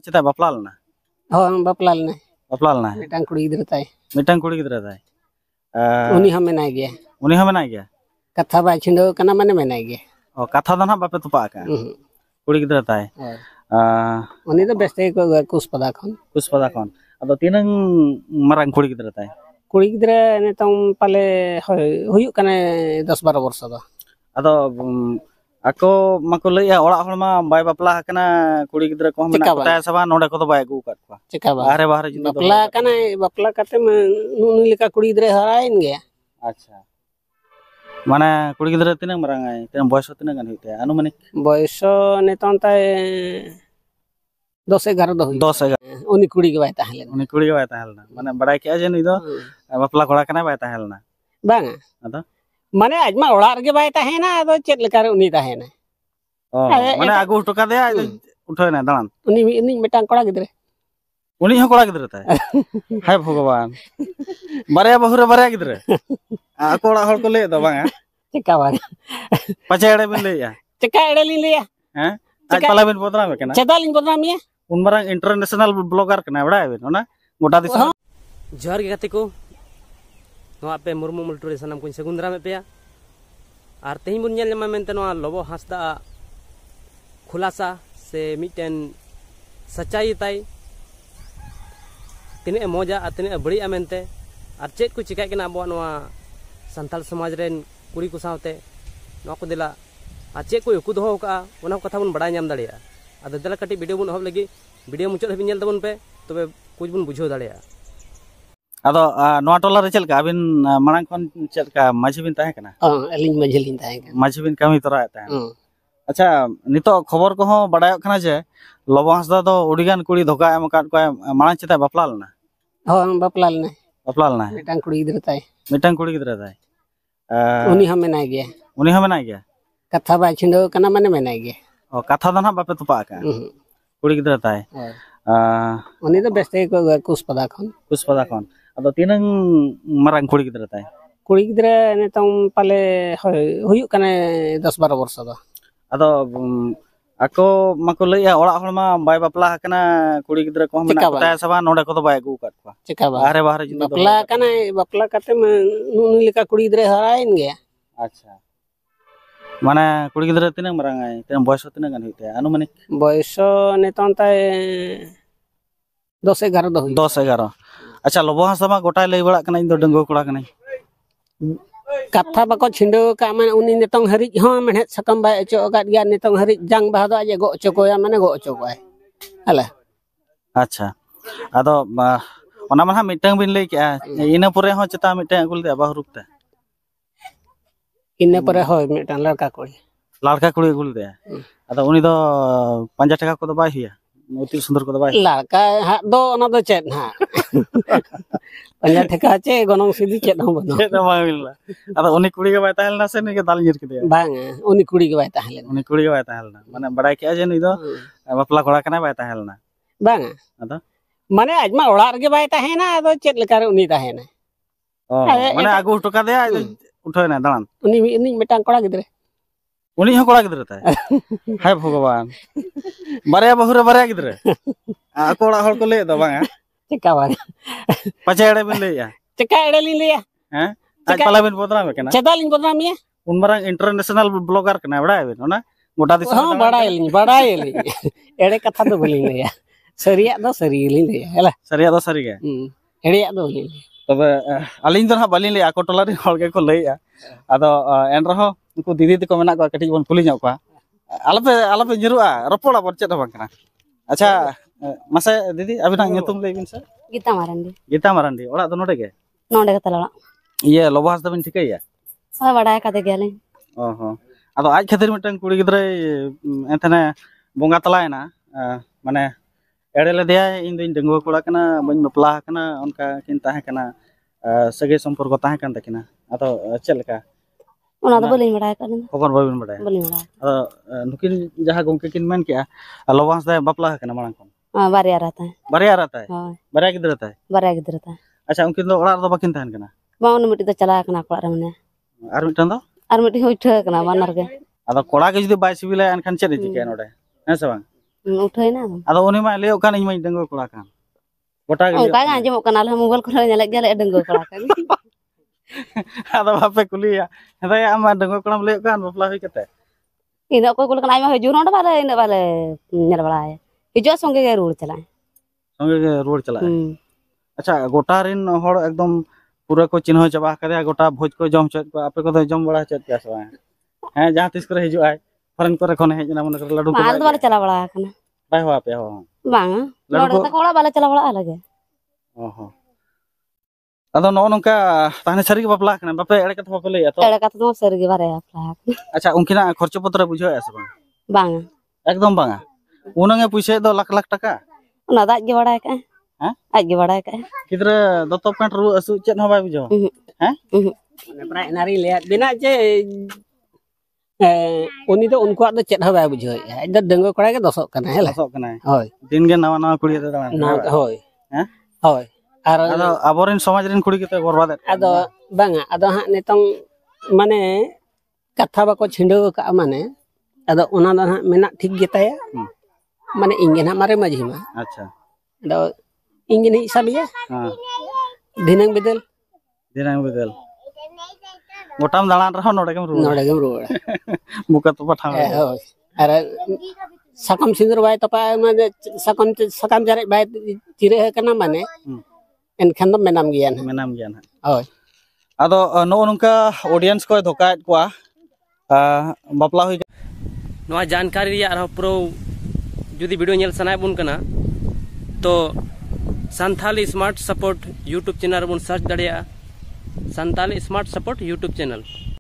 Cita bapla lana. Oh, bapla lana. Bapla lana. Mitang kuri gidra tay. Mitang kuri gidra tay. Uni hame na gya. Uni hame na gya. Katha ba chindo kana mane mena gya. Oh, katha dana bape tupa ka. Kuri gidra tay. Uni to beste ko kuspada kon. Kuspada kon. Ado tinang marang kuri gidra tay. Kuri gidra nitong pale huyuk kana 10-12 borso do. Ado ako mako laya orak hol ma bai bapla kana kuri gidra ko mena kota saba nonde ko do bai agu kat ko. Cika ba. Bahare judo bapla kana bapla kate nuni lika kuri gidra harain gya. Acha. Mana kuri gidra tinang marang ai, tinang boyso tinang kan hite. Anu manik? Boyso nitong tay 10-11 do huy. 10-11. Uni kuri ge bai tahelna. Uni kuri ge bai tahelna. Mana badai ke aja ni do bapla kora kana bai tahelna. Bang. Ado? Mane ajma orar ge bai tahena ado chet lekar uni tahena. Oh, mane agu utoka dea uthoi na dalan. Uni mitang kora gidra. Uni ho kora gidra tay. Hai bhagwan. Barya bahura barya gidra. Ako orak hol ko le do bang. Cika bang. Pacha ede bin le ya. Cika ede lin le ya. Hah? Aj pala bin bodram kana. Cheda lin bodram ya. Un marang international blogger kana bada bin ona gota disam. Johar ge gate ko no ape murmu multure sanam kun segundra me peya ar tehin bun nyel ma mente no lobo hasda khulasa se miten sachai tai tine moja atine badi amente ar chet ku chikai kana abo no santal samaj ren kuri ku saute no ko dela ar chet ku ku doho ka ona katha bun bada nyam dalia ado dela kati video bun hob lagi video muchot habi nyel tabun pe tobe kuj bun bujho dalia. Ado noa tola re chelka abin marang kon chelka maji bin tahe kana. Alin maji lin tahe kana. Maji bin kami tora tahe. Acha nito khobor ko ho badayok kana je Lobo Hasda do udigan kuri dhoka em kat ko marang chita bapla lana. Oh, bapla lana. Bapla lana. Mitang kuri gidra tay. Mitang kuri gidra tay. Uni hame na gya. Uni hame na gya. Katha ba chindo kana mane mena gya. Oh, katha dana bape tupa ka. Kuri gidra tay. Uni to beste ko kuspada kon. Kuspada kon. Ado tinang marang kuri gidra tay. Kuri gidra nitong pale huyuk kana 10-12 borso do. Ado ako mako laya orak hol ma bai bapla kana kuri gidra ko mena kota saba nonde ko do bai agu kat ko. Cika ba. Bahare judo bapla kana bapla kate nuni lika kuri gidra harain gya. Acha. Mana kuri gidra tinang marang ai, tinang boyso tinang kan hite. Anu manik? Boyso nitong tay 10-11 do huy. 10-11. Acha Lobo Hasda ma gotai lay bada kana indo denggo kora kana. Katha bako chindo ka man uni nitong hari ho menhet sakam bai ocho kat gya nitong hari jang bah do aja go ocho ko ya mane go ocho ko ai. Ala. Acha. Ado ona man ha mitang bin lay kya ina pore ho chita mitang agul de bahurup te. Ina pore ho mitang ladka kuri. Ladka kuri agul de. Ado uni do 5 taka ko do bai hiya. Util sundur ko do bai. Ladka ha do ona do chet ha. Panja theka che gonong sidi chet ho bono. Chet ma milla. Ado uni kuri ge bai tahelna se ni ge dal nyir kide. Bang, uni kuri ge bai tahelna. Uni kuri ge bai tahelna. Mane badai ke aja ni do bapla kora kana bai tahelna. Bang. Ado? Mane ajma orar ge bai tahena ado chet lekar uni tahena. Oh, mane agu utoka dea uthoi na dalan. Uni mitang kora gidra. Uni ho kora gidra tay. Hai bhagwan. Barya bahura barya gidra. Ako orak hol ko le do bang. Cika bang. Pacha ede bin le ya. Cika ede lin le ya. Hah? Aj pala bin bodram kana. Cheda lin bodram ya. Un marang international blogger kana bada bin ona gota disam. Oh, badai lin. Ede katha do bolin le ya. Sariya do sari lin le ya. Hala. Sariya do sari ge. Ede do lin. Tobe alin do ha balin le ako tola ri hol ge ko le ya. Ado enraho uku didi ko mena ko kati bon kuli nyok pa. Alape nyirua ropola bon chet bang kana. Acha masa didi abinang nyutum le bin sa. Gita Marandi. Gita Marandi. Orak do node ge. Nonde katala. Iya Lobo Hasda bin thikai ya. Oi badai kate gelin. Oh. Ado aj khatir mitang kuri gidra entene bonga talayna mane ede le dia इन दिन denggo kora kana bañ bapla kana onka kin tahe kana sage somporko tahe kan takina ado chelka Ona do bolin badai kan. khobor babin badai. Bolin badai. Ado nukin jaha gongke kin men kya Lobo Hasda bapla kana marang kon. Barya rata hai. Barya rata hai. Hoi. Barya gidra tay. Barya gidra ta. Acha unkin do orak do bakin tahan kana. Ba unu miti do chala kana kola re mane. Ar mitan do? Ar miti hoitha kana banar ge. Ado kora ge judi bai sibila enkhan chet chike node. He se bang? उठाई ना अदो उनी मा लेयो कान इमा डंगो कोड़ा कान गोटा गे उनका आंजमो कना ले मोबाइल को नेले गेले डंगो कोड़ा कान अदो बापे कुलिया हेदा आमा डंगो कोड़ा लेयो कान बपला हुई कते इन को कुल कना आइमा हजू नोड बाले इन बाले नेल बड़ाए हिजो संगे के रोड चलाए संगे के रोड चलाए अच्छा गोटा रिन होड़ एकदम पूरा को चिन्ह चबा करे गोटा भोज को जम चत को आपे को जम बड़ा चत के आसवा हैं जहां तिस करे हिजू आय फरन करे कोने हेजना मन करे लड्डू को माल बाले चला बड़ा कना बाय हो आपे हो बांग नोड तक कोड़ा बाले चला बड़ा अलग ओहो अदो नो नोंका ताने सरी के बपला कना बापे एड़े कथा बापे लेया तो एड़े कथा तो सरी के बारे अपला अच्छा उनकिना खर्च पत्र बुझो आसे बांग एकदम बांगा उनंगे पैसे दो लाख लाख टका ना दाज के बड़ा का हैं आज के बड़ा का किधर दतो पेंट रु असु चेत हो बाय बुझो हैं प्राय नारी ले बिना जे उनी तो उनको दो चेत हो बाय बुझो आज दो डंगो कोड़ा के दसक कना हेला दसक कना होय दिन गे नवा नवा कुड़ी दे दाना होय हैं होय आर अदो अबोरेन समाज रिन कुड़ी केते बर्बाद अदो बांगा अदो हा नितंग माने कथा बाको छिंडो का माने अदो ओना दो हा मेना ठीक गेताया माने इंगे ना मारे माझी मा अच्छा अदो इंगे नि हिसाबिया हां दिनंग बिदल गोटाम दालान रहो नोडे केम रुवा मुका तो पठा होय अरे सकम सिंदूर बाय तपा माने सकम जारे बाय चिरे कना माने एनखान दो मेनाम गियान होय अदो नो नोंका ऑडियंस को धोका कोआ बापला हुई नवा जानकारी रिया रहो प्रो जुदी वीडियो नेल सनाय बुन कना तो Santhali smart support YouTube channel बुन सर्च दड़िया Santhali smart support YouTube channel